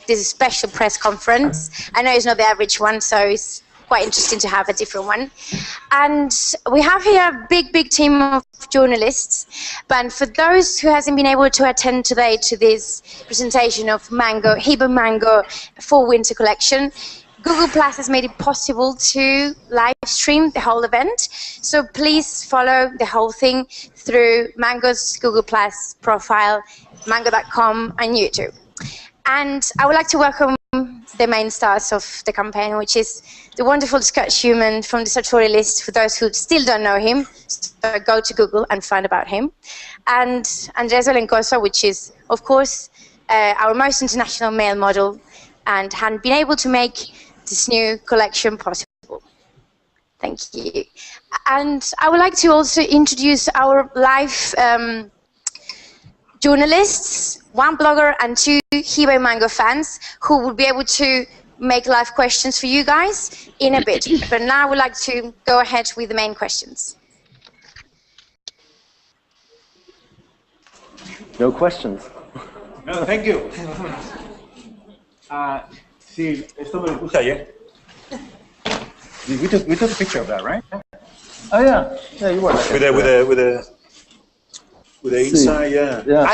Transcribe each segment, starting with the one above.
this special press conference. I know it's not the average one, so it's quite interesting to have a different one. And we have here a big team of journalists. But for those who hasn't been able to attend today to this presentation of Hiba Mango Fall Winter Collection, Google Plus has made it possible to live stream the whole event. So please follow the whole thing through Mango's Google Plus profile, mango.com, and YouTube. And I would like to welcome the main stars of the campaign, which is the wonderful Scottish human from the Sartorialist, for those who still don't know him, so go to Google and find about him. And Andres Olencoso, which is, of course, our most international male model, and had been able to make this new collection possible. Thank you. And I would like to also introduce our live journalists, one blogger and two Hiba Mango fans, who will be able to make live questions for you guys in a bit. But now I would like to go ahead with the main questions. No questions. No, thank you. Sí, esto me lo puse ayer. We took a picture of that, right? Oh yeah, yeah, you were. With the inside, yeah.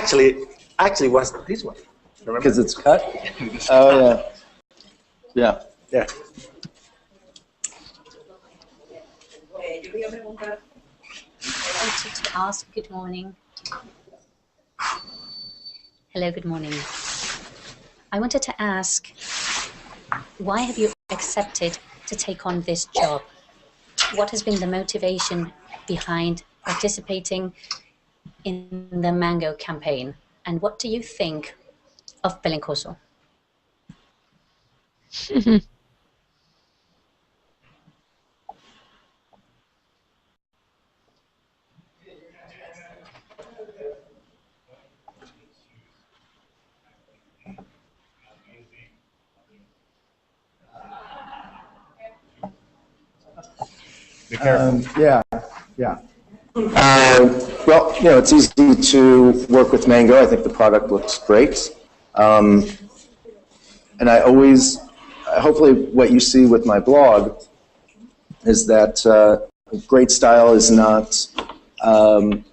Actually, was this one? Because it's cut. Oh yeah. Yeah. I wanted to ask, good morning. Hello, good morning. I wanted to ask, why have you accepted to take on this job? What has been the motivation behind participating in the Mango campaign? And what do you think of Belencoso? Yeah. Well, you know, it's easy to work with Mango. I think the product looks great. And I always, hopefully what you see with my blog is that great style is not something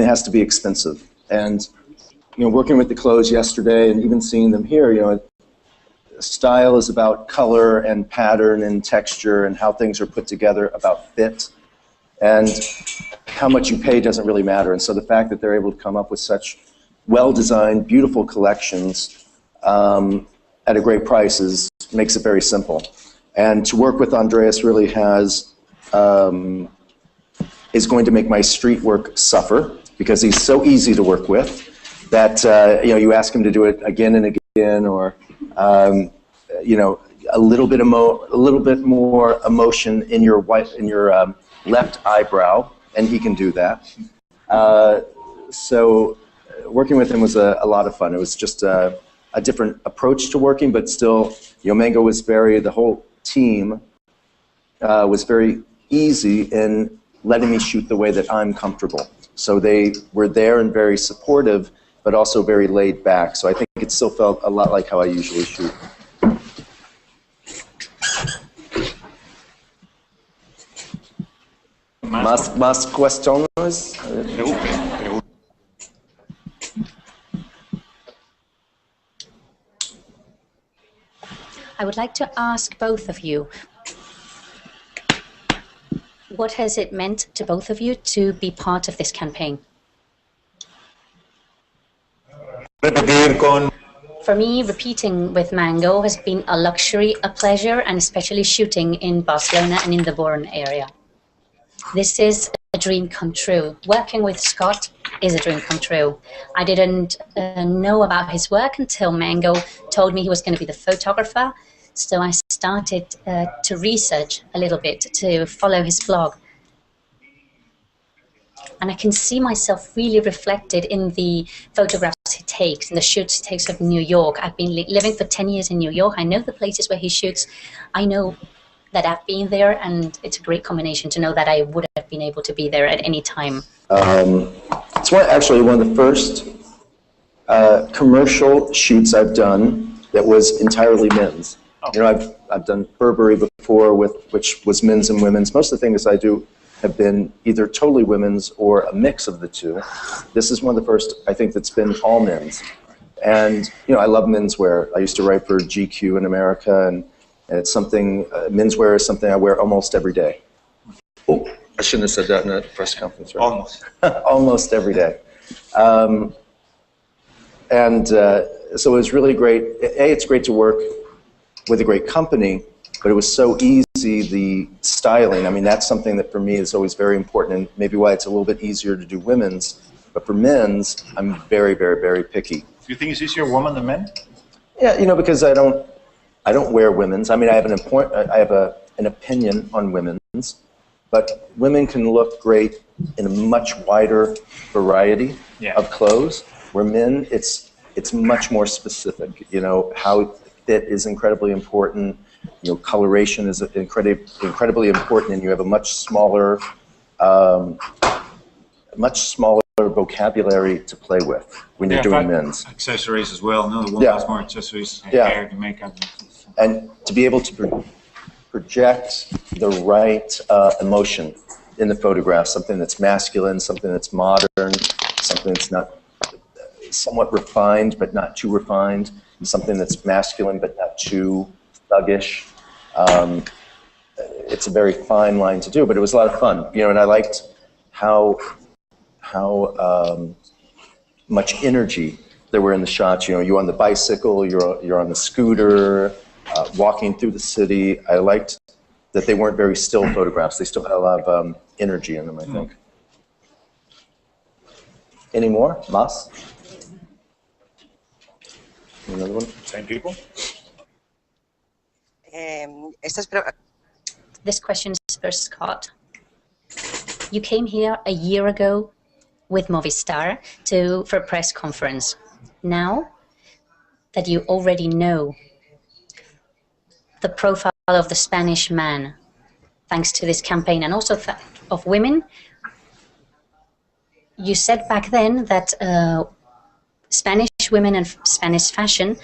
that has to be expensive. And, you know, working with the clothes yesterday and even seeing them here, you know, style is about color and pattern and texture and how things are put together, about fit. And how much you pay doesn't really matter. And so the fact that they're able to come up with such well-designed, beautiful collections at a great price makes it very simple. And to work with Andreas really is going to make my street work suffer, because he's so easy to work with that you know, you ask him to do it again and again, or you know, a little bit more emotion in your left eyebrow, and he can do that. So working with him was a lot of fun. It was just a different approach to working, but still, you know, Mango was the whole team was very easy in letting me shoot the way that I'm comfortable. So they were there and very supportive, but also very laid back. So I think it still felt a lot like how I usually shoot. Más cuestiones? I would like to ask both of you, what has it meant to both of you to be part of this campaign? For me, repeating with Mango has been a luxury, a pleasure, and especially shooting in Barcelona and in the Born area. This is a dream come true. Working with Scott is a dream come true. I didn't know about his work until Mango told me he was going to be the photographer. So I started to research a little bit, to follow his blog. And I can see myself really reflected in the photographs he takes, and the shoots he takes of New York. I've been living for 10 years in New York. I know the places where he shoots. I know that I've been there, and it's a great combination to know that I would have been able to be there at any time. It's actually one of the first commercial shoots I've done that was entirely men's. You know, I've done Burberry before, which was men's and women's. Most of the things I do have been either totally women's or a mix of the two. This is one of the first, I think, that's been all men's. And, you know, I love menswear. I used to write for GQ in America, and it's something, menswear is something I wear almost every day. Oh, I shouldn't have said that in a press conference, right? Almost. Almost every day. So it was really great. It's great to work with a great company, but it was so easy, the styling. I mean, that's something that for me is always very important, and maybe why it's a little bit easier to do women's. But for men's, I'm very, very, very picky. Do you think it's easier women than men? Yeah, you know, because I don't wear women's. I mean, I have an opinion on women's, but women can look great in a much wider variety of clothes. Where men, it's much more specific. You know, how fit is incredibly important. You know, coloration is incredibly important, and you have a much smaller vocabulary to play with when you're doing men's. Accessories as well. No, the woman has more accessories, hair, makeup. And to be able to project the right emotion in the photograph, something that's masculine, something that's modern, something that's not somewhat refined but not too refined, something that's masculine but not too thuggish. It's a very fine line to do, but it was a lot of fun, you know. And I liked how much energy there were in the shots. You know, you're on the bicycle, you're on the scooter, walking through the city. I liked that they weren't very still photographs. They still had a lot of energy in them, I think. Any more? Mas? Another one? Same people? This question is for Scott. You came here a year ago with Movistar for a press conference. Now that you already know the profile of the Spanish man, thanks to this campaign, and also of women, you said back then that Spanish women and Spanish fashion,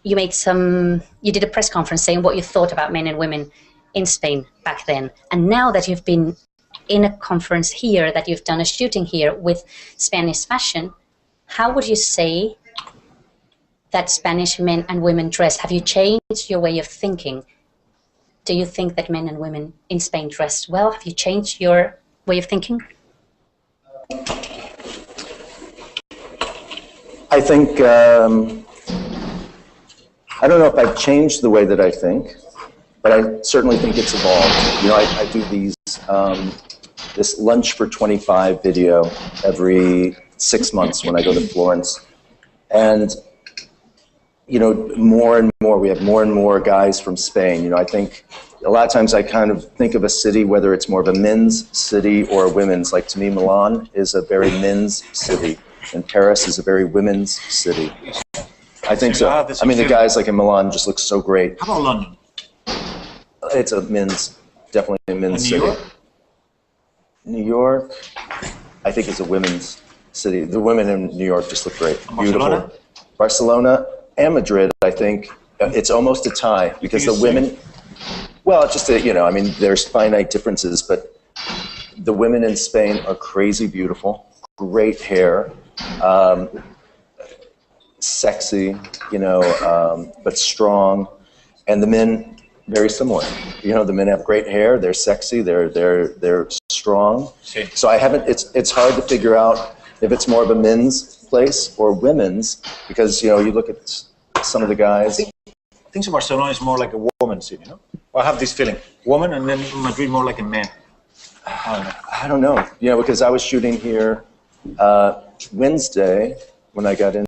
you did a press conference saying what you thought about men and women in Spain back then. And now that you've been in a conference here, that you've done a shooting here with Spanish fashion, how would you say that Spanish men and women dress? Have you changed your way of thinking? Do you think that men and women in Spain dress well? Have you changed your way of thinking? I think, I don't know if I've changed the way that I think, but I certainly think it's evolved. You know, I do this Lunch for 25 video every 6 months when I go to Florence. And, you know, more and more, we have more and more guys from Spain. You know, I think a lot of times I kind of think of a city, whether it's more of a men's city or a women's. Like, to me, Milan is a very men's city, and Paris is a very women's city. I think so. I mean, the guys like in Milan just look so great. How about London? It's definitely a men's city. New York, I think, is a women's city. The women in New York just look great. Beautiful. Barcelona and Madrid, I think, it's almost a tie, because the women, well, it's just, you know, I mean, there's finite differences, but the women in Spain are crazy beautiful, great hair, sexy, you know, but strong, and the men, very similar. You know, the men have great hair, they're sexy, they're strong. So I haven't, it's hard to figure out if it's more of a men's place or women's, because, you know, you look at some of the guys. I think Barcelona is more like a woman's city, no? Well, I have this feeling, woman, and then Madrid more like a man. I don't know, you know, because I was shooting here Wednesday when I got in.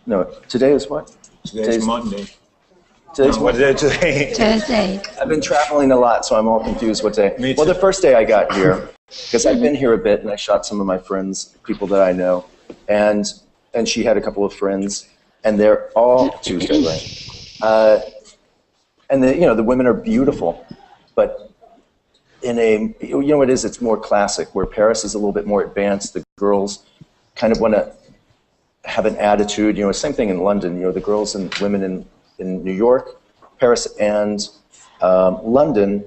No, today is what? Today's Monday. Today's what day today? Thursday. I've been traveling a lot, so I'm all confused what day. Me too. Well, the first day I got here, because I've been here a bit, and I shot some of my friends, people that I know, and she had a couple of friends, and they're all Tuesday, right? And the women are beautiful, but in a, you know what it is, it's more classic, where Paris is a little bit more advanced. The girls kind of want to have an attitude. You know, same thing in London. You know, the girls and women in New York, Paris, and London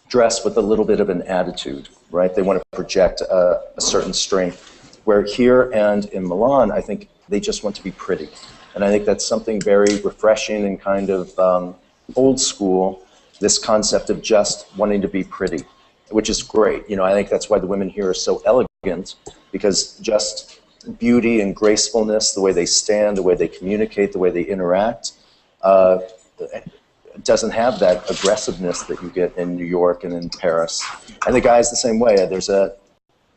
dress with a little bit of an attitude, right? They want to project a certain strength. Where here and in Milan, I think they just want to be pretty. And I think that's something very refreshing and kind of old school, this concept of just wanting to be pretty, which is great. You know, I think that's why the women here are so elegant, because just beauty and gracefulness, the way they stand, the way they communicate, the way they interact, doesn't have that aggressiveness that you get in New York and in Paris. And the guys the same way.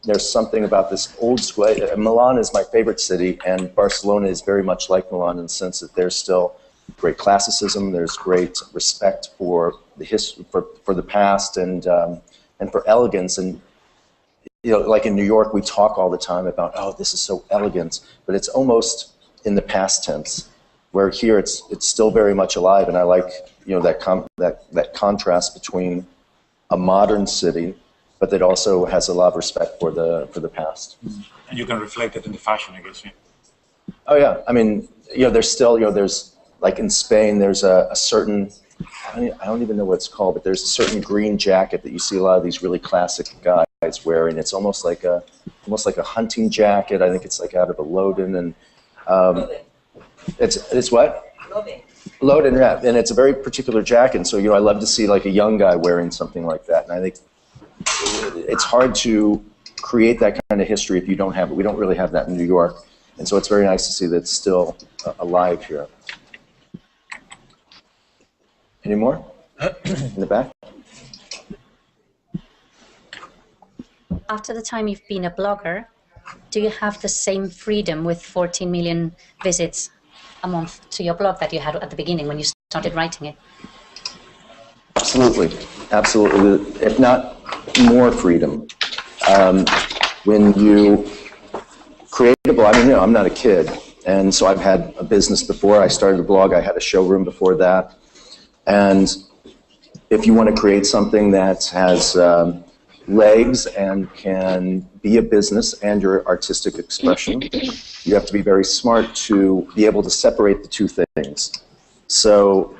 There's something about this old school. Milan is my favorite city, and Barcelona is very much like Milan in the sense that there's still great classicism, there's great respect for the history, for the past, and for elegance. And you know, like in New York, we talk all the time about, oh, this is so elegant, but it's almost in the past tense. Where here it's still very much alive, and I like, you know, that contrast between a modern city, but that also has a lot of respect for the past. And you can reflect it in the fashion, I guess. Yeah. Oh yeah, I mean, you know, there's still, you know, there's like in Spain, there's a certain, I don't even know what it's called, but there's a certain green jacket that you see a lot of these really classic guys wearing. It's almost like a hunting jacket. I think it's like out of a Loden, and it's what? Loden, yeah, and it's a very particular jacket. And so, you know, I love to see like a young guy wearing something like that. And I think it's hard to create that kind of history if you don't have it. We don't really have that in New York. And so it's very nice to see that it's still alive here. Any more? In the back? After the time you've been a blogger, do you have the same freedom with 14 million visits a month to your blog that you had at the beginning when you started writing it? Absolutely, absolutely. If not more freedom. When you create a blog, I mean, you know, I'm not a kid, and so I've had a business before. I started a blog. I had a showroom before that. And if you want to create something that has legs and can be a business and your artistic expression, you have to be very smart to be able to separate the two things. So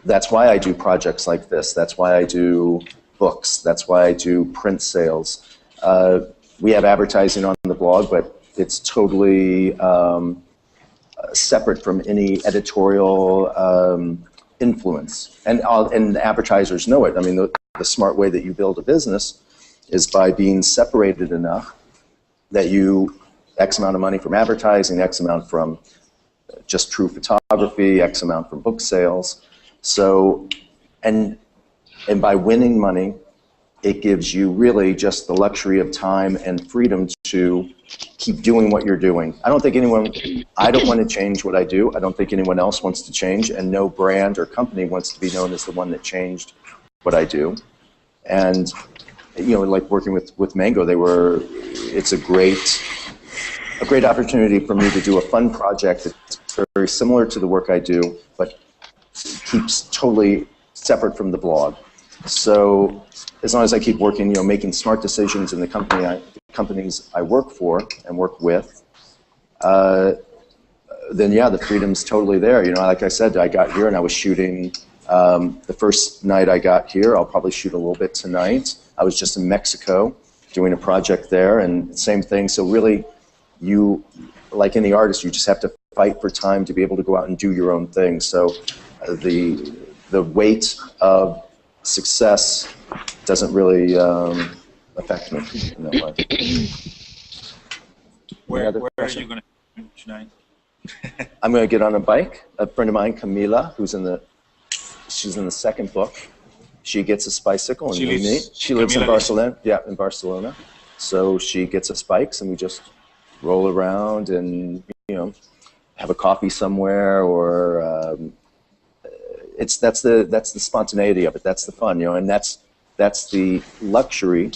that's why I do projects like this. That's why I do books. That's why I do print sales. We have advertising on the blog, but it's totally separate from any editorial influence. And advertisers know it. I mean, the smart way that you build a business is by being separated enough that you X amount of money from advertising, X amount from just true photography, X amount from book sales. So, and by winning money, it gives you really just the luxury of time and freedom to keep doing what you're doing. I don't want to change what I do. I don't think anyone else wants to change, and no brand or company wants to be known as the one that changed what I do. And, you know, like working with Mango, it's a great opportunity for me to do a fun project that's very similar to the work I do, but keeps totally separate from the blog. So as long as I keep working, you know, making smart decisions in the companies I work for and work with, then yeah, the freedom's totally there. You know, like I said, I got here and I was shooting the first night I got here. I'll probably shoot a little bit tonight. I was just in Mexico doing a project there, and same thing. So really, you, like any artist, you just have to fight for time to be able to go out and do your own thing. So the weight of success doesn't really affect me in that way. Where are you going to tonight? I'm going to get on a bike. A friend of mine, Camila, she's in the second book. She gets a bicycle, and she lives in Barcelona. Yeah, in Barcelona. So she gets us bikes, and we just roll around and, you know, have a coffee somewhere, or that's the spontaneity of it. That's the fun, you know, and that's the luxury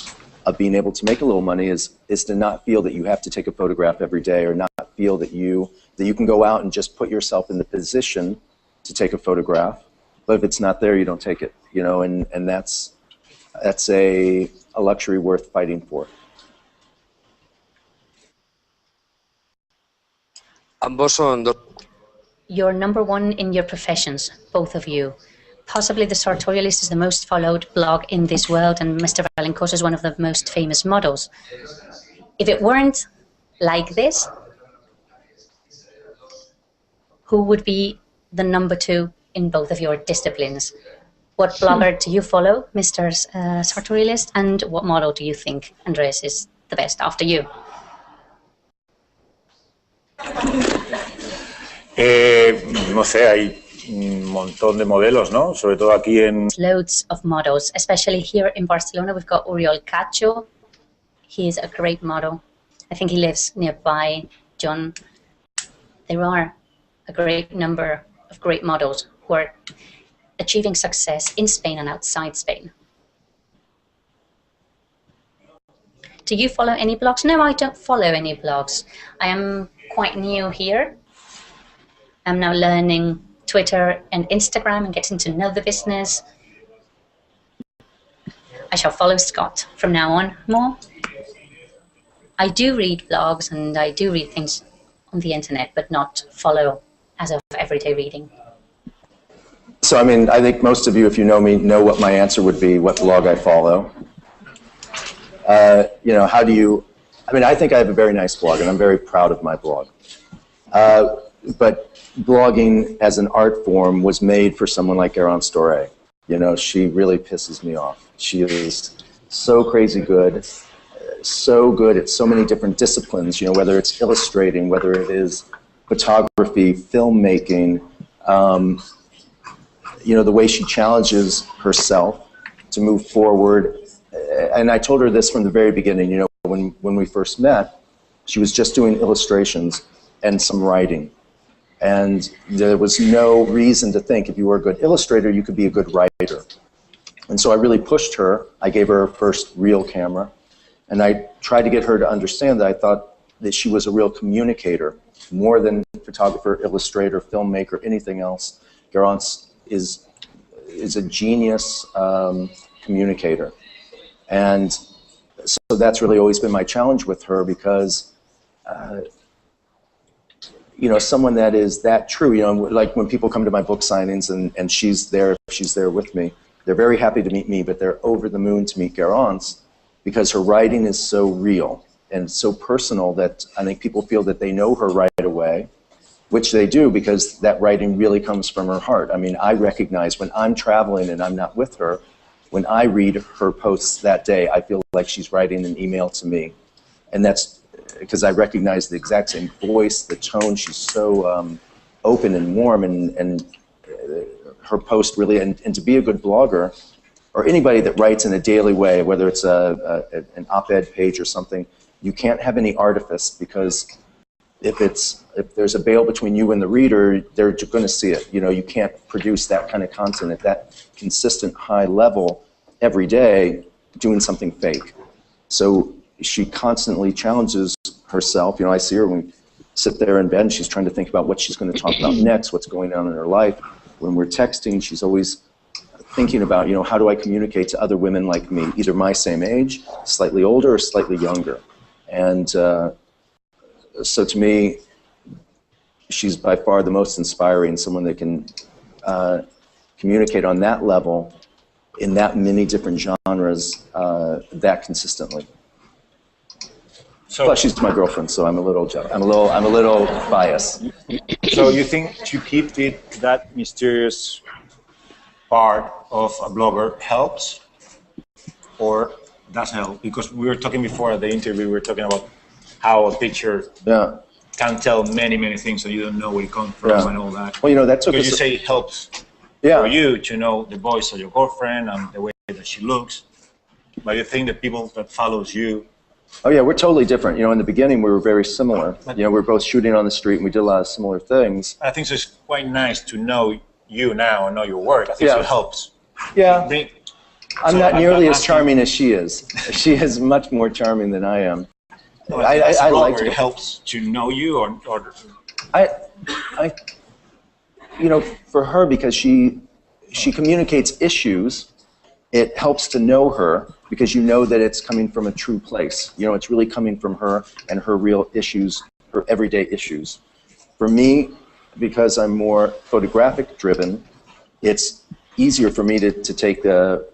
of being able to make a little money is to not feel that you have to take a photograph every day, or not feel that you can go out and just put yourself in the position to take a photograph. But if it's not there, you don't take it, you know, and that's a luxury worth fighting for. Ambos son dos. You're #1 in your professions, both of you. Possibly the Sartorialist is the most followed blog in this world, and Mr. Valencourt is one of the most famous models. If it weren't like this, who would be the #2 in both of your disciplines? What blogger do you follow, Mr. Sartorialist, and what model do you think, Andres, is the best after you? No sé, hay un montón de modelos, ¿no? Sobre todo aquí en... Loads of models, especially here in Barcelona. We've got Oriol Cacho. He is a great model. I think he lives nearby, John. There are a great number of great models who are achieving success in Spain and outside Spain. Do you follow any blogs? No, I don't follow any blogs. I am quite new here. I'm now learning Twitter and Instagram and getting to know the business. I shall follow Scott from now on more. I do read blogs and I do read things on the internet, but not follow as of everyday reading. So, I mean, I think most of you, if you know me, know what my answer would be, what blog I follow. You know, how do you... I mean, I think I have a very nice blog, and I'm very proud of my blog. But blogging as an art form was made for someone like Garance Doré. You know, she really pisses me off. She is so crazy good, so good at so many different disciplines, you know, whether it's illustrating, whether it is photography, filmmaking, you know, the way she challenges herself to move forward. And I told her this from the very beginning, you know, when we first met, she was just doing illustrations and some writing. And there was no reason to think if you were a good illustrator, you could be a good writer. And so I really pushed her. I gave her her first real camera. And I tried to get her to understand that I thought that she was a real communicator, more than photographer, illustrator, filmmaker, anything else. Garance is a genius communicator. And so that's really always been my challenge with her, because you know, someone that is that true, you know, like when people come to my book signings and she's there with me, they're very happy to meet me, but they're over the moon to meet Garance, because her writing is so real and so personal that I think people feel that they know her right away, which they do, because that writing really comes from her heart. I mean, I recognize when I'm traveling and I'm not with her, when I read her posts that day, I feel like she's writing an email to me. And that's because I recognize the exact same voice, the tone. She's so open and warm, and her post really, and to be a good blogger, or anybody that writes in a daily way, whether it's an op-ed page or something, you can't have any artifice, because if there's a veil between you and the reader, they're going to see it. You know, you can't produce that kind of content at that consistent high level every day doing something fake. So she constantly challenges herself. You know, I see her when we sit there in bed and she's trying to think about what she's going to talk about next, what's going on in her life. When we're texting, she's always thinking about, you know, how do I communicate to other women like me, either my same age, slightly older, or slightly younger. And so to me, she's by far the most inspiring, someone that can communicate on that level in that many different genres that consistently. So, plus, she's my girlfriend, so I'm a little biased. So you think to keep that mysterious part of a blogger helps, or doesn't help? Because we were talking before at the interview, we were talking about how a picture can tell many things, and you don't know where it comes from and all that. Well, you know, that's because you say it helps for you to know the voice of your girlfriend and the way that she looks. But you think the people that follows you. Oh yeah, we're totally different. You know, in the beginning we were very similar. You know, we were both shooting on the street and we did a lot of similar things. I think it's quite nice to know you now and know your work. I think it helps. Yeah. I'm not nearly as charming as she is. She is much more charming than I am. I like it. Helps to know you, or you know, for her, because she communicates issues. It helps to know her, because you know that it's coming from a true place. You know, it's really coming from her and her real issues, her everyday issues. For me, because I'm more photographic driven, it's easier for me to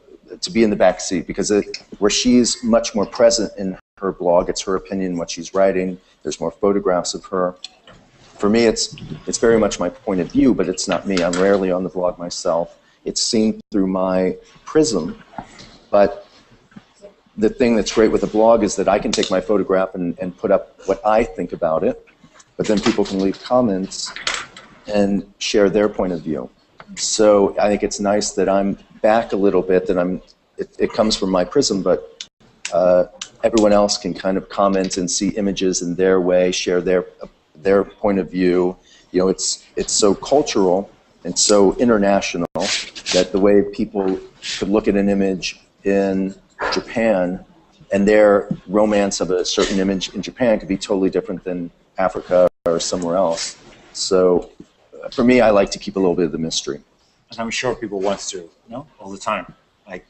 be in the back seat, because where she's much more present in her blog, it's her opinion, what she's writing, there's more photographs of her. For me, it's very much my point of view, but it's not me. I'm rarely on the blog myself. It's seen through my prism, but the thing that's great with a blog is that I can take my photograph and put up what I think about it, but then people can leave comments and share their point of view. So I think it's nice that I'm back a little bit, that it comes from my prism, but everyone else can kind of comment and see images in their way, share their point of view. You know, it's so cultural and so international that the way people could look at an image in Japan and their romance of a certain image in Japan could be totally different than Africa or somewhere else. So for me, I like to keep a little bit of the mystery. And I'm sure people want to, all the time, like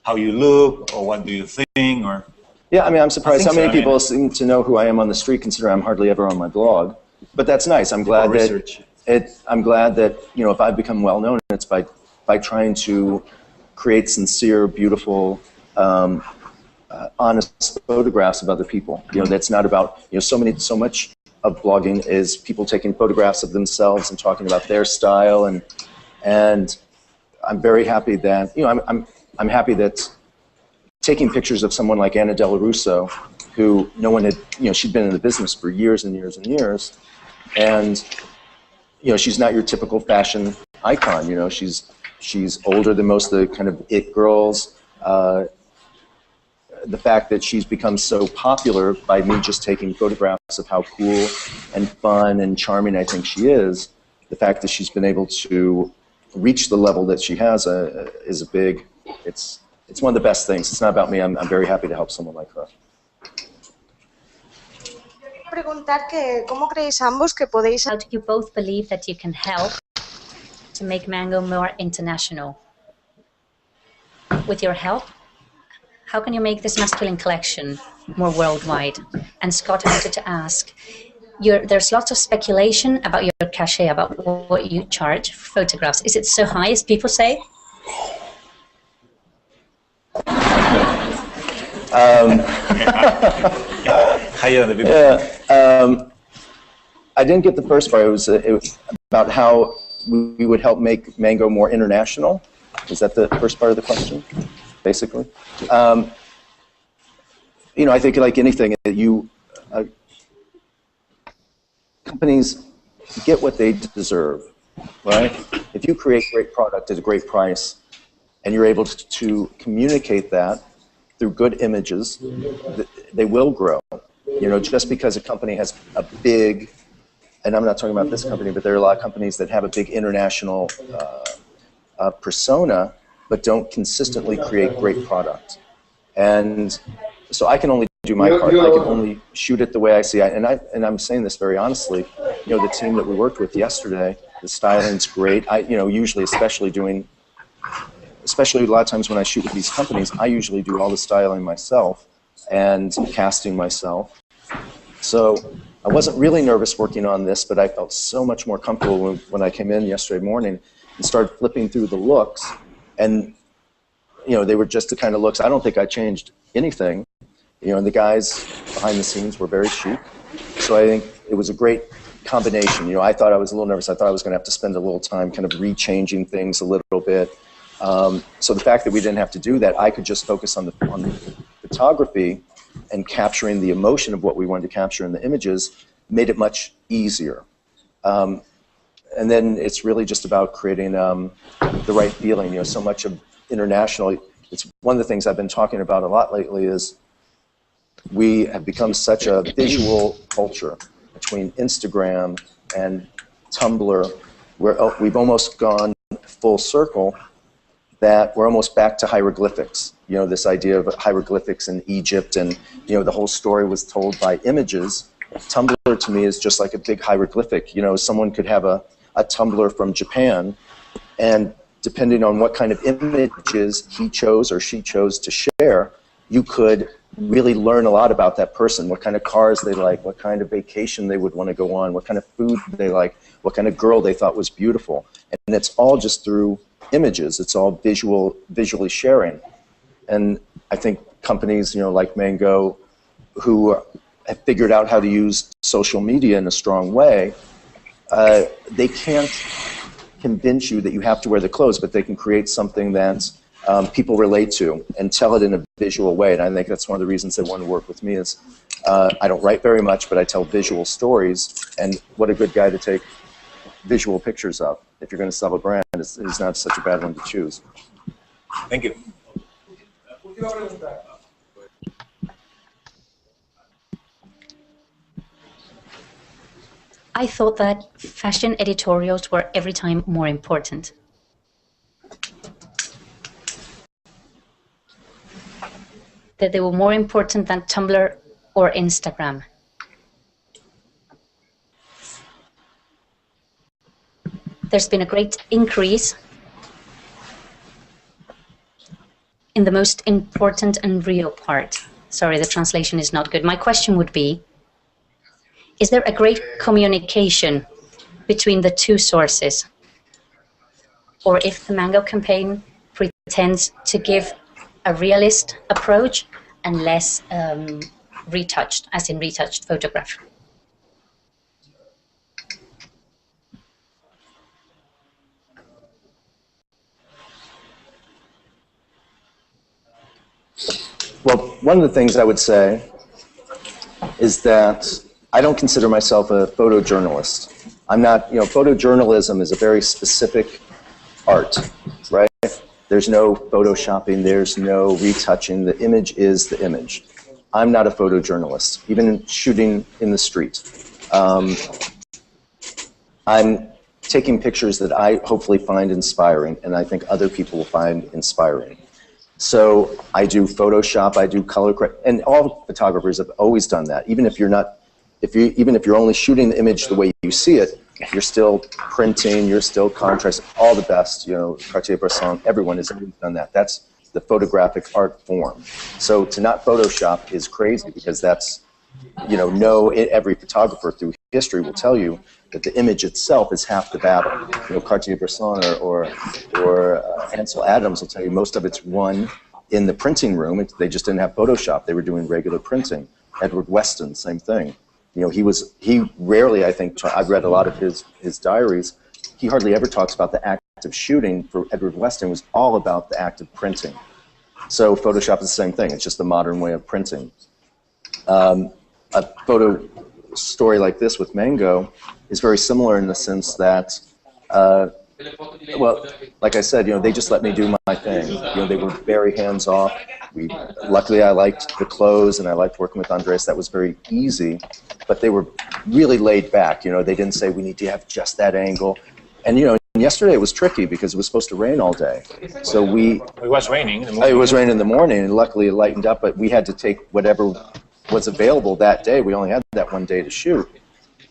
how you look or what do you think, or... Yeah, I mean, I'm surprised how many people seem to know who I am on the street, considering I'm hardly ever on my blog. But that's nice. I'm glad that if I've become well known, it's by trying to create sincere, beautiful, honest photographs of other people. That's not about so much of blogging is people taking photographs of themselves and talking about their style, and I'm very happy that I'm happy that taking pictures of someone like Anna Della Russo, who no one had, she'd been in the business for years and years and years, and she's not your typical fashion icon. She's older than most of the kind of it girls. The fact that she's become so popular by me just taking photographs of how cool and fun and charming I think she is, the fact that she's been able to reach the level that she has is a big, it's one of the best things. It's not about me. I'm very happy to help someone like her. How do you both believe that you can help to make Mango more international? With your help, how can you make this masculine collection more worldwide? And Scott, I wanted to ask, there's lots of speculation about your cachet, about what you charge for photographs. Is it so high as people say? I didn't get the first part. It was about how we would help make Mango more international. Is that the first part of the question, basically? I think like anything, companies get what they deserve, right? If you create great product at a great price, and you're able to communicate that through good images, they will grow. Just because a company has a big, and I'm not talking about this company, but there are a lot of companies that have a big international persona, but don't consistently create great product. And so I can only do my part. I can only shoot it the way I see it. And I'm saying this very honestly. The team that we worked with yesterday, the styling's great. Usually, especially a lot of times when I shoot with these companies, I usually do all the styling myself and casting myself. So I wasn't really nervous working on this, but I felt so much more comfortable when I came in yesterday morning and started flipping through the looks. And, they were just the kind of looks. I don't think I changed anything. The guys behind the scenes were very chic. So I think it was a great combination. I thought I was a little nervous. I thought I was going to have to spend a little time kind of rechanging things a little bit. So the fact that we didn't have to do that, I could just focus on the photography and capturing the emotion of what we wanted to capture in the images made it much easier. And then it's really just about creating the right feeling. So much of international, it's one of the things I've been talking about a lot lately is we have become such a visual culture between Instagram and Tumblr, where we've almost gone full circle, that we're almost back to hieroglyphics. This idea of hieroglyphics in Egypt, and the whole story was told by images. Tumblr to me is just like a big hieroglyphic. Someone could have a Tumblr from Japan, and depending on what kind of images he chose or she chose to share, you could really learn a lot about that person, what kind of cars they like, what kind of vacation they would want to go on, what kind of food they like, what kind of girl they thought was beautiful. And it's all just through images. It's all visually sharing. And I think companies, like Mango, who have figured out how to use social media in a strong way, they can't convince you that you have to wear the clothes, but they can create something that people relate to and tell it in a visual way. And I think that's one of the reasons they want to work with me is I don't write very much, but I tell visual stories. And what a good guy to take visual pictures of. If you're going to sell a brand, it's not such a bad one to choose. Thank you. I thought that fashion editorials were every time more important. That they were more important than Tumblr or Instagram. There's been a great increase in the most important and real part. Sorry, the translation is not good. My question would be, is there a great communication between the two sources? Or if the Mango campaign pretends to give a realist approach and less retouched, as in retouched photograph? Well, one of the things I would say is that I don't consider myself a photojournalist. I'm not, photojournalism is a very specific art, right? There's no photoshopping, there's no retouching. The image is the image. I'm not a photojournalist, even shooting in the street. I'm taking pictures that I hopefully find inspiring, and I think other people will find inspiring. So I do Photoshop, I do color correct, and all photographers have always done that. Even if you're not, even if you're only shooting the image the way you see it, you're still printing, you're still contrasting, all the best. Cartier-Bresson, everyone has always done that. That's the photographic art form. So to not Photoshop is crazy because that's, every photographer through history will tell you that the image itself is half the battle. Cartier-Bresson or Ansel Adams will tell you most of it's won in the printing room. They just didn't have Photoshop. They were doing regular printing. Edward Weston, same thing. He rarely, I think, I've read a lot of his diaries, he hardly ever talks about the act of shooting. For Edward Weston, it was all about the act of printing. So Photoshop is the same thing. It's just the modern way of printing. A photo story like this with Mango is very similar in the sense that, well, like I said, they just let me do my thing. They were very hands-off. Luckily, I liked the clothes, and I liked working with Andres. That was very easy, but they were really laid back. They didn't say, we need to have just that angle. And, yesterday it was tricky because it was supposed to rain all day. So it was raining. It was raining in the morning, and luckily it lightened up, but we had to take whatever was available that day. We only had that one day to shoot.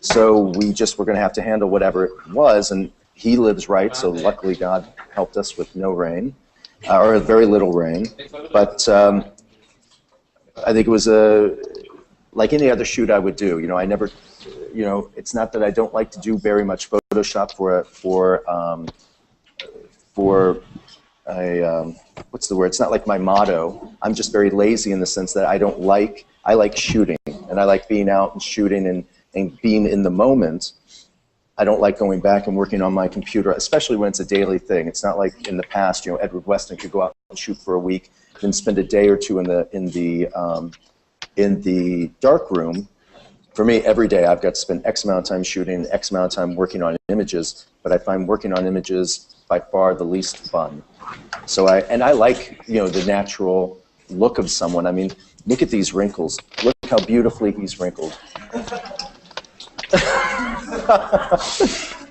So we just were going to have to handle whatever it was, and he lives right, so luckily God helped us with no rain, or very little rain. But I think it was like any other shoot I would do. I never, it's not that I don't like to do very much Photoshop for a what's the word? It's not like my motto. I'm just very lazy in the sense that I like shooting, and I like being out and shooting and being in the moment. I don't like going back and working on my computer, especially when it's a daily thing. It's not like in the past, Edward Weston could go out and shoot for a week, then spend a day or two in the dark room. For me, every day I've got to spend X amount of time shooting, X amount of time working on images, but I find working on images by far the least fun. So I like, the natural look of someone. I mean, look at these wrinkles. Look how beautifully he's wrinkled.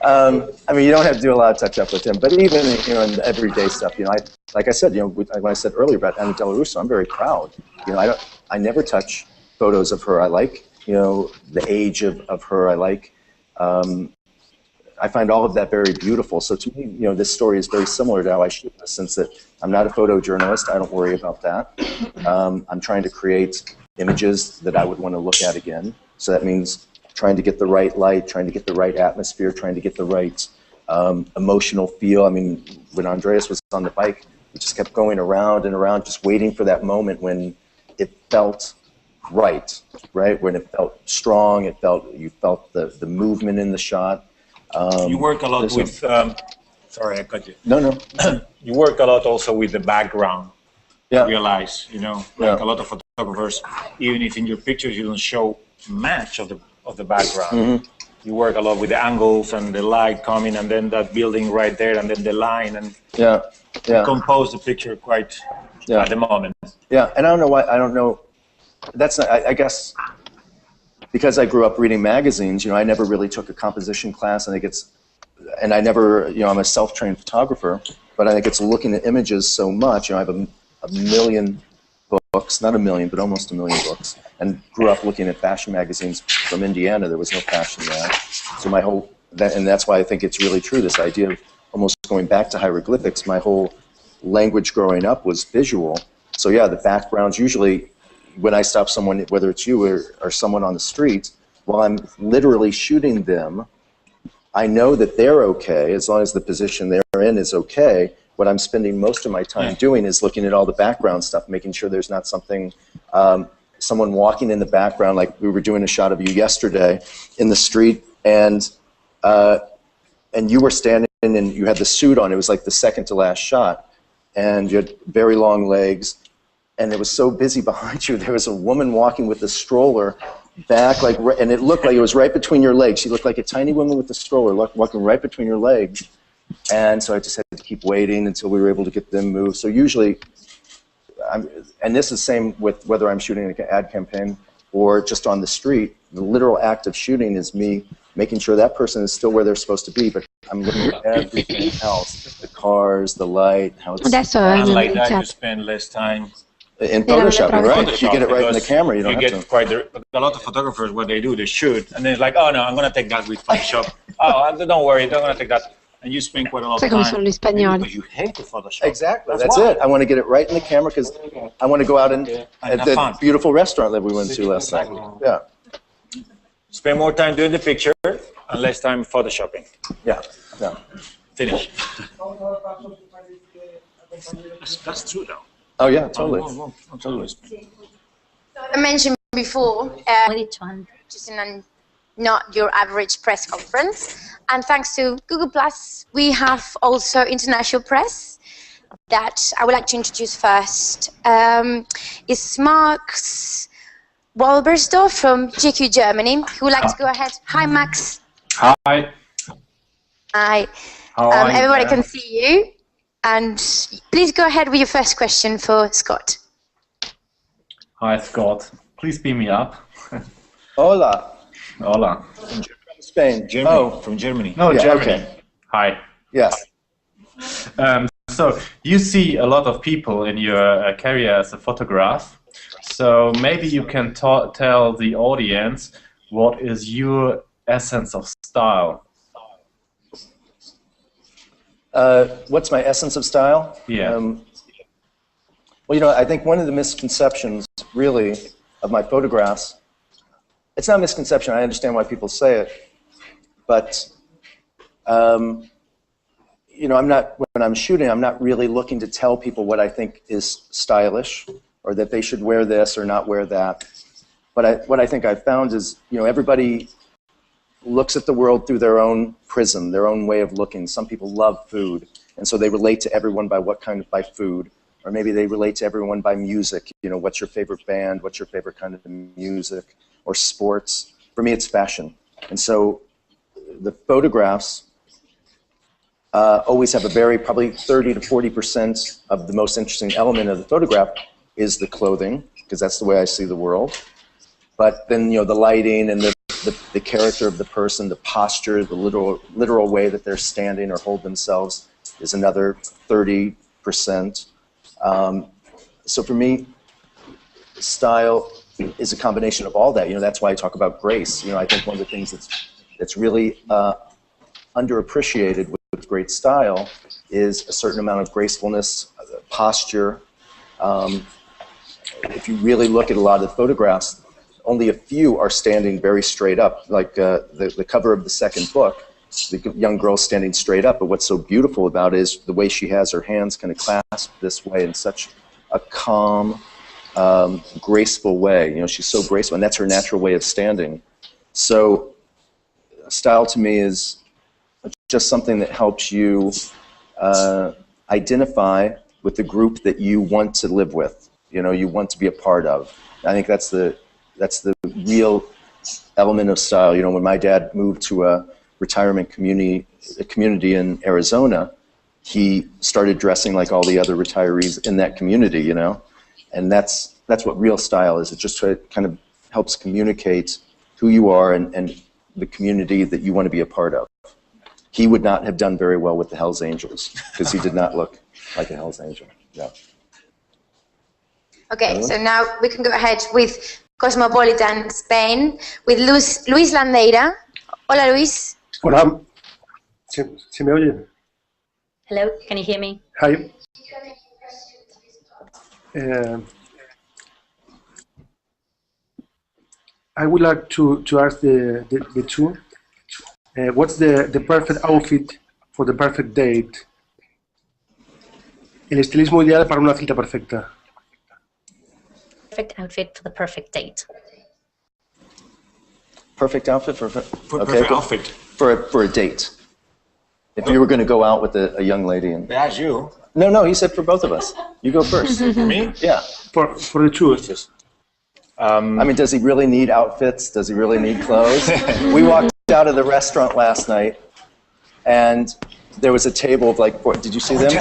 I mean, you don't have to do a lot of touch-up with him, but even in everyday stuff, like I said, when I said earlier about Anna Della Russo, I'm very proud. I never touch photos of her. I like, the age of her. I like I find all of that very beautiful. So to me, this story is very similar to how I shoot, in the sense that I'm not a photojournalist. I don't worry about that. I'm trying to create images that I would want to look at again. So that means trying to get the right light, trying to get the right atmosphere, trying to get the right emotional feel. I mean, when Andreas was on the bike, he just kept going around and around, just waiting for that moment when it felt right? When it felt strong, you felt the movement in the shot. You work a lot with, sorry, I cut you. No. You work a lot also with the background. Yeah. I realize, like a lot of photographers, even if in your pictures you don't show much of the background, you work a lot with the angles and the light coming, and then that building right there, and then the line, and you compose the picture quite at the moment. Yeah, and I don't know why, I don't know. That's not, I guess, because I grew up reading magazines, I never really took a composition class. I think and I never, I'm a self-trained photographer, but I think it's looking at images so much. I have a million books, not a million, but almost a million books, and grew up looking at fashion magazines from Indiana. There was no fashion there. So my whole, and that's why I think it's really true, this idea of almost going back to hieroglyphics. My whole language growing up was visual. So yeah, the backgrounds usually, when I stop someone, whether it's you or someone on the street, while I'm literally shooting them, I know that they're okay, as long as the position they're in is okay. What I'm spending most of my time doing is looking at all the background stuff, making sure there's not something, someone walking in the background, like we were doing a shot of you yesterday in the street, and you were standing and you had the suit on. It was like the second to last shot, and you had very long legs. And it was so busy behind you. There was a woman walking with a stroller back, and it looked like it was right between your legs. She looked like a tiny woman with a stroller walking right between your legs. And so I just had to keep waiting until we were able to get them moved. So usually, and this is the same with whether I'm shooting an ad campaign or just on the street, the literal act of shooting is me making sure that person is still where they're supposed to be, but I'm looking at everything else, the cars, the light, how it's... And like that, you spend less time in Photoshopping, right? If you get it right in the camera, you don't have to. A lot of photographers, what they do, they shoot, and then it's like, oh no, I'm going to take that with Photoshop. Oh, don't worry, I'm going to take that. And you spend quite a lot of time because you hate the Photoshop. Exactly, that's it. I want to get it right in the camera because I want to go out and at that beautiful restaurant that we went to last night. Yeah. Spend more time doing the picture and less time photoshopping. Yeah. Finish. That's true, though. Oh yeah, totally. Totally. So I mentioned before, just not your average press conference, and thanks to Google Plus, we have also international press that I would like to introduce first. Is Max Walbersdorf from GQ Germany, who would like to go ahead. Hi, Max. Hi. Hi. How are you? Everybody can see you. And please go ahead with your first question for Scott. Hi, Scott. Please beam me up. Hola. Hola. From Spain. Germany. From Germany. No, yeah, Germany. Okay. Hi. Yes. So you see a lot of people in your career as a photographer. So maybe you can tell the audience what is your essence of style. What's my essence of style? Yeah. Well, I think one of the misconceptions, really, of my photographs, it's not a misconception, I understand why people say it, but, I'm not, when I'm shooting, I'm not really looking to tell people what I think is stylish, or that they should wear this or not wear that. But what I think I've found is, everybody looks at the world through their own prism, their own way of looking. Some people love food, and so they relate to everyone by food, or maybe they relate to everyone by music. What's your favorite band? What's your favorite kind of music? Or sports. For me, it's fashion. And so the photographs always have probably 30 to 40% of the most interesting element of the photograph is the clothing, because that's the way I see the world. But then, the lighting and the character of the person, the posture, the literal way that they're standing or hold themselves is another 30%. So for me, style is a combination of all that. That's why I talk about grace. I think one of the things that's really underappreciated with great style is a certain amount of gracefulness, posture. If you really look at a lot of the photographs, only a few are standing very straight up, like the cover of the second book. The young girl standing straight up, but what's so beautiful about it is the way she has her hands kind of clasped this way in such a calm, graceful way. You know, she's so graceful, and that's her natural way of standing. So style to me is just something that helps you identify with the group that you want to live with, you know, you want to be a part of. I think that's the real element of style. You know, when my dad moved to a retirement community in Arizona, he started dressing like all the other retirees in that community, you know, and that's what real style is. It just kind of helps communicate who you are and the community that you want to be a part of. He would not have done very well with the Hells Angels because he did not look like a Hells Angel. Yeah. Okay, so now we can go ahead with Cosmopolitan Spain with Luis Landeira. Hola, Luis. Hola, ¿se me oye? Hello, can you hear me? Hi. I would like to ask the two, what's the perfect outfit for the perfect date? El estilismo ideal para una cita perfecta. Perfect outfit for the perfect date. Perfect outfit for perfect outfit. For a date. If you were going to go out with a young lady and That's you. no, he said for both of us. You go first. Me? Yeah. For the two. I mean, does he really need outfits? Does he really need clothes? We walked out of the restaurant last night, and there was a table of like four. Did you see them?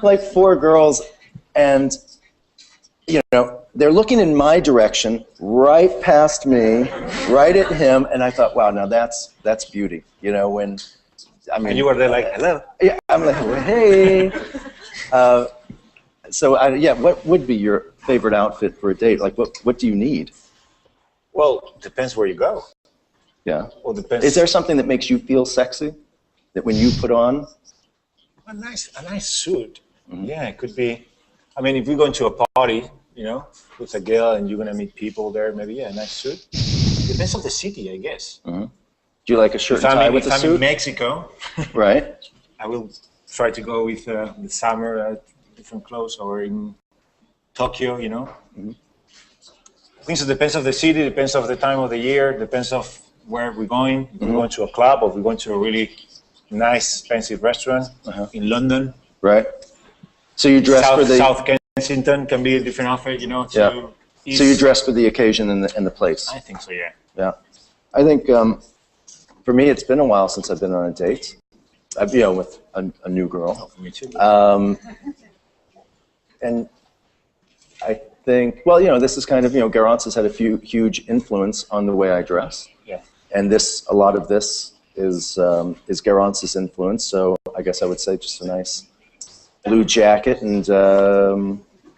Like 4 girls, and you know, they're looking in my direction, right past me, right at him, and I thought, wow, now that's beauty. You know, when I mean, And you were there like, hello. yeah, I'm like, well, hey. Yeah, what would be your favorite outfit for a date? Like, what do you need? Well, depends where you go. Yeah. Well, depends. Is there something that makes you feel sexy? That when you put on? A nice suit. Mm-hmm. Yeah, it could be. I mean, if you're going to a party, you know, with a girl and you're going to meet people there, maybe, yeah, a nice suit. Depends on the city, I guess. Mm-hmm. Do you like a shirt and tie with a suit? If I'm in Mexico, right. I will try to go with the summer different clothes, or in Tokyo, you know. Mm-hmm. I think it depends on the city, depends on the time of the year, depends of where we're going. If we're going to a club, or we're going to a really nice, expensive restaurant in London. Right. So you dress for the South Kensington can be a different outfit, you know. So you dress for the occasion and the place. I think so. Yeah. Yeah. I think for me, it's been a while since I've been on a date. You know, with a new girl. Oh, for me too. And I think, well, you know, this is kind of, you know, Garance has had a huge influence on the way I dress. Yeah. And a lot of this is Garance's influence. So I guess I would say just a nice blue jacket, and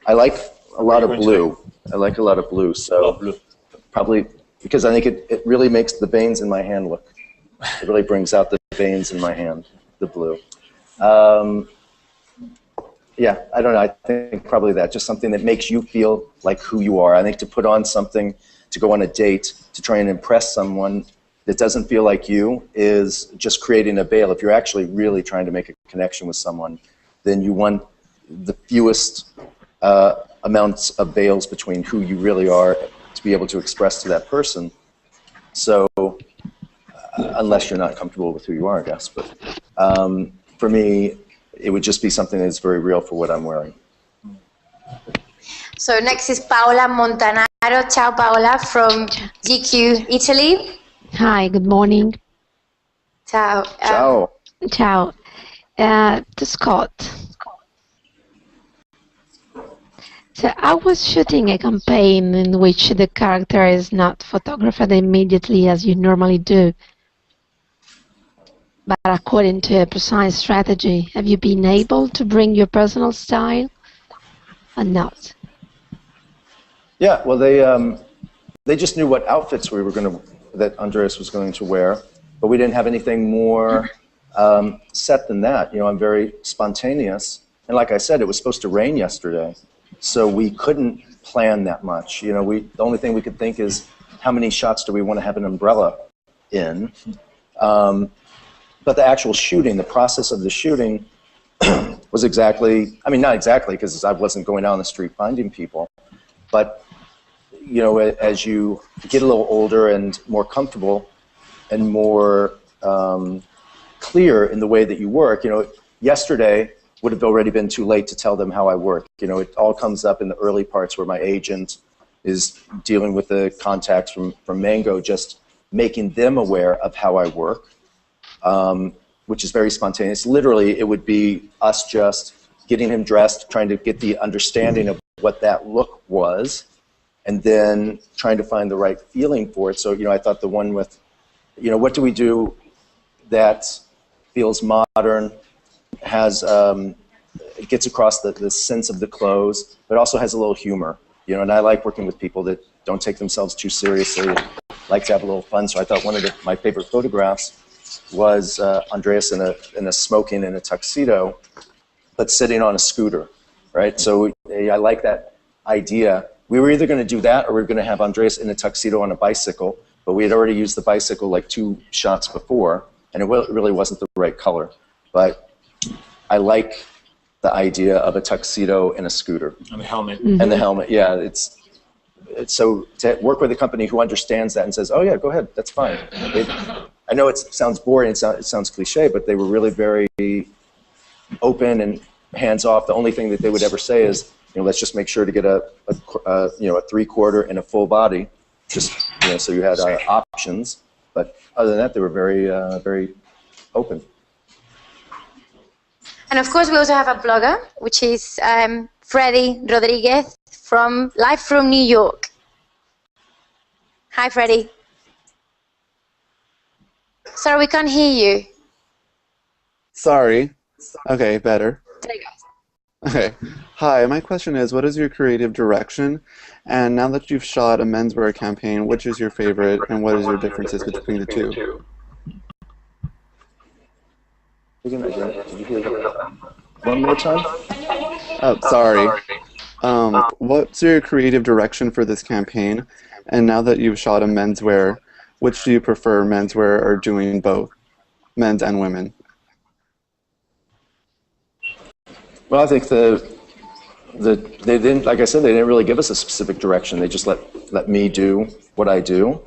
I like a lot of blue. I like a lot of blue. So blue. Probably because I think it really makes the veins in my hand look. It really brings out the veins in my hand, the blue. Yeah, I don't know. I think probably that, just something that makes you feel like who you are. I think to put on something, to go on a date, to try and impress someone that doesn't feel like you is just creating a veil. If you're actually really trying to make a connection with someone, then you want the fewest amounts of veils between who you really are to be able to express to that person. So, unless you're not comfortable with who you are, I guess. But for me, it would just be something that's very real for what I'm wearing. So next is Paola Montanaro. Ciao, Paola, from GQ, Italy. Hi, good morning. Ciao. Ciao. Ciao. To Scott. So I was shooting a campaign in which the character is not photographed immediately as you normally do, but according to a precise strategy. Have you been able to bring your personal style or not? Yeah, well, they just knew what outfits that Andreas was going to wear, but we didn't have anything more set than that. You know, I'm very spontaneous. And like I said, it was supposed to rain yesterday, so we couldn't plan that much. You know, the only thing we could think is how many shots do we want to have an umbrella in. But the actual shooting, the process of the shooting was exactly, I mean, not exactly, because I wasn't going out on the street finding people, but, you know, as you get a little older and more comfortable and more clear in the way that you work, you know, yesterday would have already been too late to tell them how I work. You know, it all comes up in the early parts where my agent is dealing with the contacts from Mango, just making them aware of how I work. Which is very spontaneous. Literally, it would be us just getting him dressed, trying to get the understanding of what that look was, and then trying to find the right feeling for it. So, you know, I thought the one with, you know, what do we do that feels modern, has, it gets across the sense of the clothes, but also has a little humor. You know, and I like working with people that don't take themselves too seriously, like to have a little fun. So I thought one of my favorite photographs was Andreas in a smoking and a tuxedo, but sitting on a scooter, right? So I like that idea. We were either going to do that or we were going to have Andreas in a tuxedo on a bicycle, but we had already used the bicycle like 2 shots before, and it really wasn't the right color. But I like the idea of a tuxedo and a scooter. And the helmet. And the helmet, yeah. It's so to work with a company who understands that and says, oh yeah, go ahead, that's fine. I know it sounds boring, it sounds cliche, but they were really very open and hands-off. The only thing that they would ever say is, you know, let's just make sure to get a 3/4 and a full body, just, you know, so you had options. But other than that, they were very, very open. And of course, we also have a blogger, which is Freddy Rodriguez, live from New York. Hi, Freddy. Sorry, we can't hear you. Sorry. Okay, better. There you go. Okay. Hi, my question is, what is your creative direction? And now that you've shot a menswear campaign, which is your favorite, and what is your differences between the two? Did you hear that? One more time? Oh, sorry. What's your creative direction for this campaign? And now that you've shot a menswear, which do you prefer, menswear or doing both, men's and women? Well, I think they didn't, like I said, they didn't really give us a specific direction. They just let me do what I do.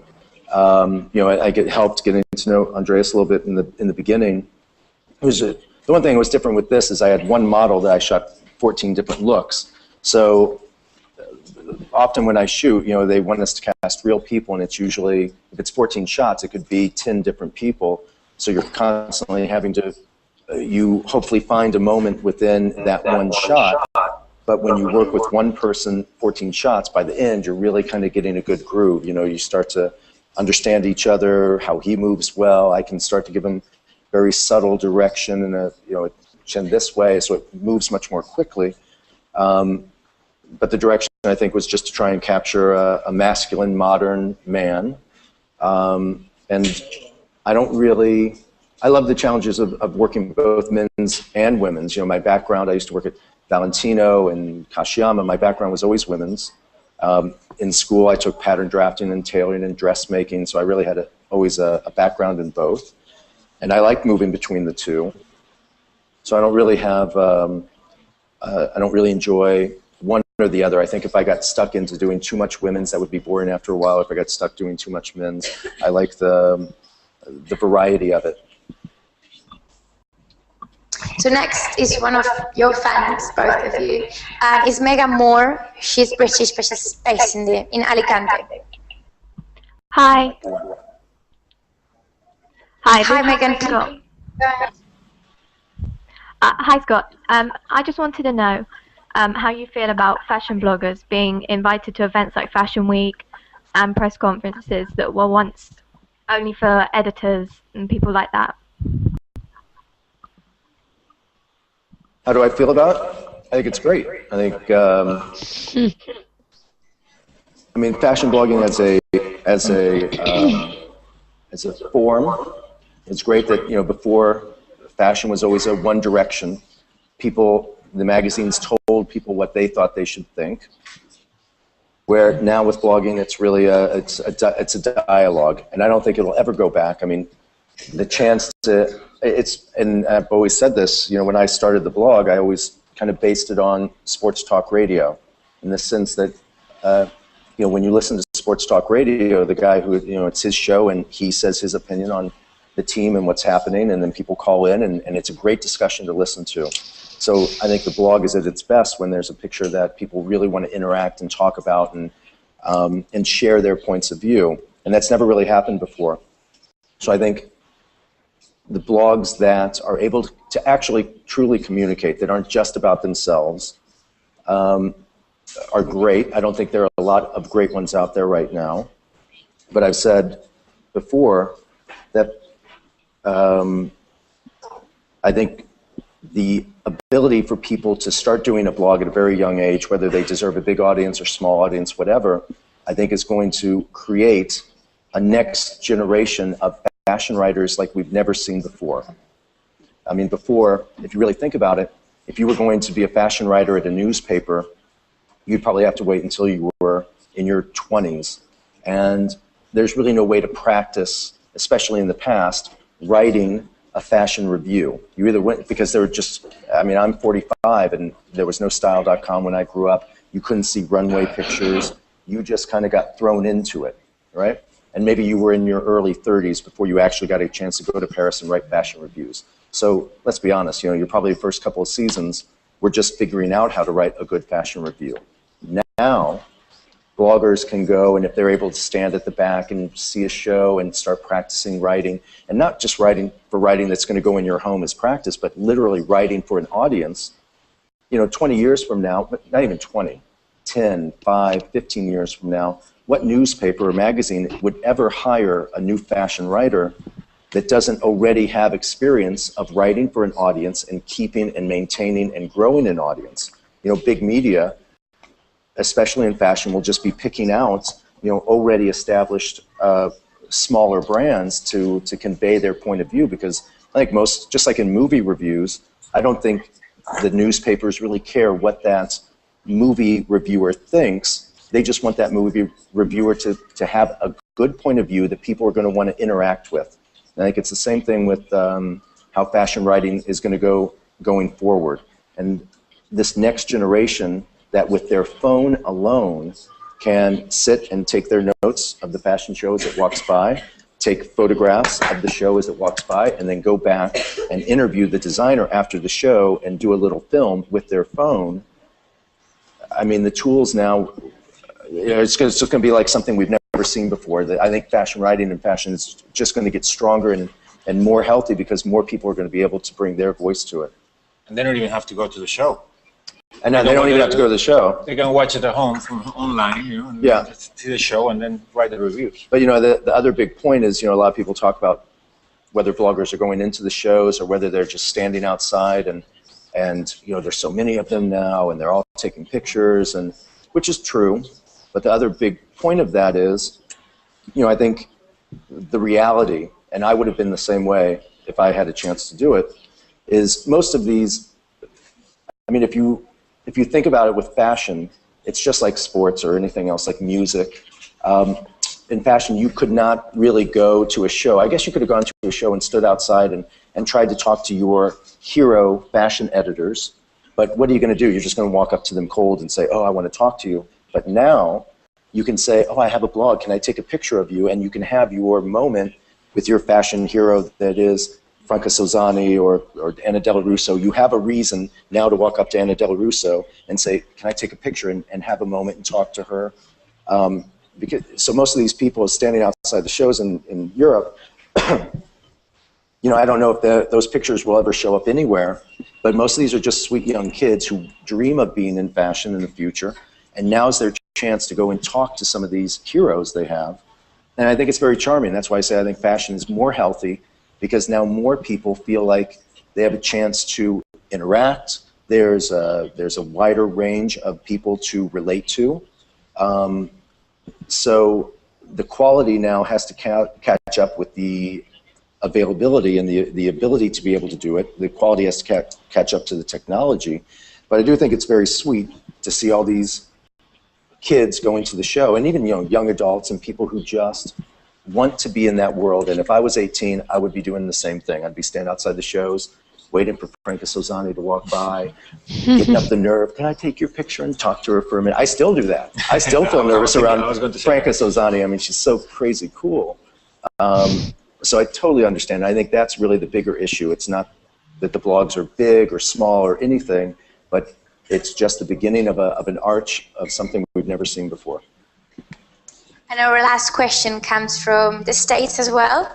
You know, I helped getting to know Andreas a little bit in the beginning. It was the one thing that was different with this is I had one model that I shot 14 different looks. So often when I shoot, you know, they want us to cast real people, and it's usually, if it's 14 shots, it could be 10 different people. So you're constantly having to, you hopefully find a moment within that one shot. But when you work with one person, 14 shots, by the end, you're really kind of getting a good groove. You know, you start to understand each other, how he moves well. I can start to give him very subtle direction and chin this way, so it moves much more quickly. But the direction, I think, was just to try and capture a masculine, modern man. And I love the challenges of working both men's and women's. You know, my background, I used to work at Valentino and Kashiyama. My background was always women's. In school, I took pattern drafting and tailoring and dressmaking, so I really had always a background in both. And I like moving between the two. So I don't really have, I don't really enjoy one or the other. I think if I got stuck into doing too much women's, that would be boring after a while. If I got stuck doing too much men's, I like the variety of it. So next is one of your fans, both of you, is Megan Moore. She's British, but she's based in Alicante. Hi. Hi, Megan. Scott. Hi, Scott. I just wanted to know how you feel about fashion bloggers being invited to events like Fashion Week and press conferences that were once only for editors and people like that. How do I feel about it? I think it's great. I think, I mean, fashion blogging as a form It's great that, before fashion was always a one direction. The magazines told people what they thought they should think. Where now with blogging, it's really it's a dialogue, and I don't think it'll ever go back. I mean, the chance to, and I've always said this, when I started the blog, I always kind of based it on sports talk radio, in the sense that, when you listen to sports talk radio, the guy who, it's his show, and he says his opinion on the team and what's happening, and then people call in, and it's a great discussion to listen to. So I think the blog is at its best when there's a picture that people really want to interact and talk about and share their points of view, and that's never really happened before. So I think the blogs that are able to actually truly communicate, that aren't just about themselves, are great. I don't think there are a lot of great ones out there right now, but I've said before that I think the ability for people to start doing a blog at a very young age, whether they deserve a big audience or small audience, whatever, I think is going to create a next generation of fashion writers like we've never seen before. I mean, before, if you really think about it, if you were going to be a fashion writer at a newspaper, you'd probably have to wait until you were in your 20s. And there's really no way to practice, especially in the past, writing a fashion review. You either went, because there were just, I mean, I'm 45 and there was no style.com when I grew up. You couldn't see runway pictures. You just kind of got thrown into it, right? And maybe you were in your early 30s before you actually got a chance to go to Paris and write fashion reviews. So let's be honest, you're probably the first couple of seasons were just figuring out how to write a good fashion review. Now, bloggers can go, and if they're able to stand at the back and see a show and start practicing writing, and not just writing for writing that's going to go in your home as practice, but literally writing for an audience, 20 years from now, but not even 20, 10, 5, 15 years from now, what newspaper or magazine would ever hire a new fashion writer that doesn't already have experience of writing for an audience and keeping and maintaining and growing an audience? Big media, especially in fashion, will just be picking out, already established smaller brands to convey their point of view, because I think just like in movie reviews, I don't think the newspapers really care what that movie reviewer thinks. They just want that movie reviewer to have a good point of view that people are going to want to interact with. And I think it's the same thing with how fashion writing is going to go going forward. And this next generation that with their phone alone can sit and take their notes of the fashion show as it walks by, take photographs of the show as it walks by, and then go back and interview the designer after the show and do a little film with their phone. I mean, the tools now, it's just going to be like something we've never seen before. I think fashion writing and fashion is just going to get stronger and more healthy because more people are going to be able to bring their voice to it. And they don't even have to go to the show. And now they don't even have to go to the show. They can watch it at home from online, and see the show and then write the reviews. But the other big point is, a lot of people talk about whether bloggers are going into the shows or whether they're just standing outside, and there's so many of them now, and they're all taking pictures, and which is true. But the other big point of that is, I think the reality, and I would have been the same way if I had a chance to do it, is most of these. I mean, if you think about it with fashion, it's just like sports or anything else, like music. In fashion, you could not really go to a show. I guess you could have gone to a show and stood outside and tried to talk to your hero fashion editors. But what are you going to do? You're just going to walk up to them cold and say, oh, I want to talk to you. But now you can say, oh, I have a blog. Can I take a picture of you? And you can have your moment with your fashion hero that is Franca Sozzani or Anna Della Russo. You have a reason now to walk up to Anna Della Russo and say, can I take a picture and have a moment and talk to her? So most of these people are standing outside the shows in Europe. I don't know if those pictures will ever show up anywhere, but most of these are just sweet young kids who dream of being in fashion in the future, and now's their chance to go and talk to some of these heroes they have. And I think it's very charming. That's why I say I think fashion is more healthy, because now more people feel like they have a chance to interact. There's a wider range of people to relate to. So the quality now has to catch up with the availability and the ability to be able to do it. The quality has to catch up to the technology. But I do think it's very sweet to see all these kids going to the show, and even young adults and people who just want to be in that world. And if I was 18, I would be doing the same thing. I'd be standing outside the shows, waiting for Franca Sozani to walk by, getting up the nerve. Can I take your picture and talk to her for a minute? I still do that. I still feel nervous around Franca Sozani. I mean, she's so crazy cool. So I totally understand. I think that's really the bigger issue. It's not that the blogs are big or small or anything, but it's just the beginning of an arch of something we've never seen before. And our last question comes from the States as well.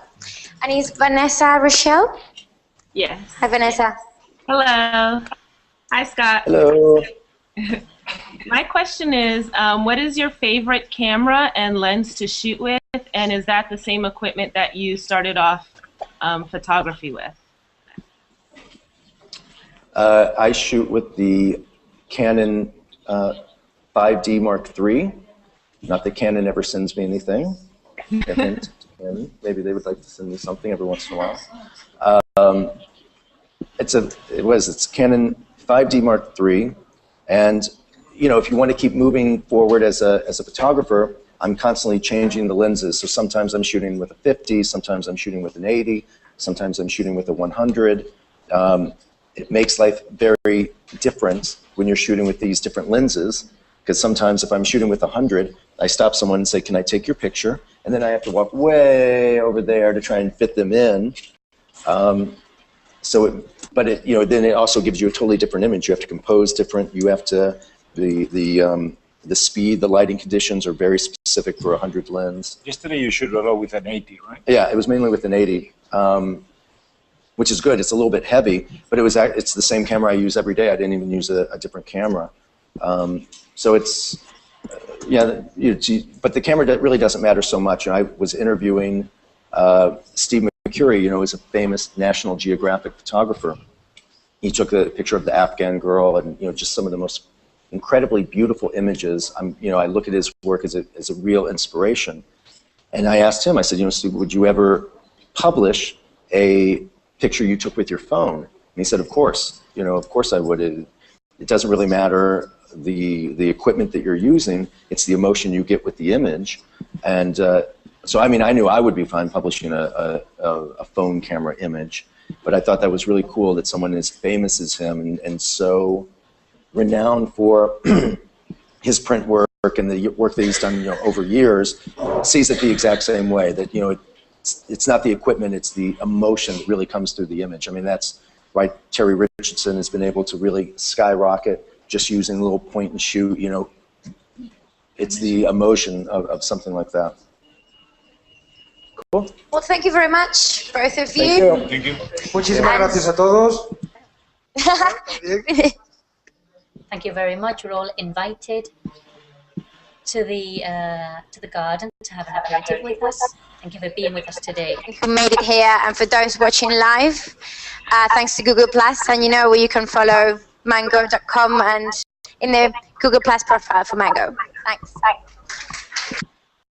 And it's Vanessa Rochelle. Yes. Hi, Vanessa. Hello. Hi, Scott. Hello. My question is, what is your favorite camera and lens to shoot with? And is that the same equipment that you started off photography with? I shoot with the Canon 5D Mark III. Not that Canon ever sends me anything. Maybe they would like to send me something every once in a while. It's Canon 5D Mark III, and if you want to keep moving forward as a photographer, I'm constantly changing the lenses. So sometimes I'm shooting with a 50, sometimes I'm shooting with an 80, sometimes I'm shooting with a 100. It makes life very different when you're shooting with these different lenses, because sometimes if I'm shooting with 100, I stop someone and say, can I take your picture? And then I have to walk way over there to try and fit them in. Then it also gives you a totally different image. You have to compose different. You have to, the speed, the lighting conditions are very specific for a 100 lens. Yesterday you shot a lot with an 80, right? Yeah, it was mainly with an 80, which is good. It's a little bit heavy, but it's the same camera I use every day. I didn't even use a different camera. So it's, but the camera really doesn't matter so much. I was interviewing Steve McCurry, who's a famous National Geographic photographer. He took a picture of the Afghan girl and, just some of the most incredibly beautiful images. I look at his work as a real inspiration. And I asked him, I said, Steve, would you ever publish a picture you took with your phone? And he said, of course. Of course I would. It doesn't really matter the equipment that you're using. It's the emotion you get with the image. And so, I knew I would be fine publishing a phone camera image. But I thought that was really cool that someone as famous as him and so renowned for his print work and the work that he's done over years sees it the exact same way, that it's not the equipment, it's the emotion that really comes through the image. That's why Terry Richardson has been able to really skyrocket just using a little point and shoot. It's the emotion of something like that. Cool. Well, thank you very much, both of you. Thank you. Muchísimas gracias a todos. Thank you very much. We're all invited to the garden to have an aperitif with us. Thank you for being with us today. Who made it here, and for those watching live, thanks to Google Plus, and where you can follow mango.com and in the Google Plus profile for Mango. Thanks.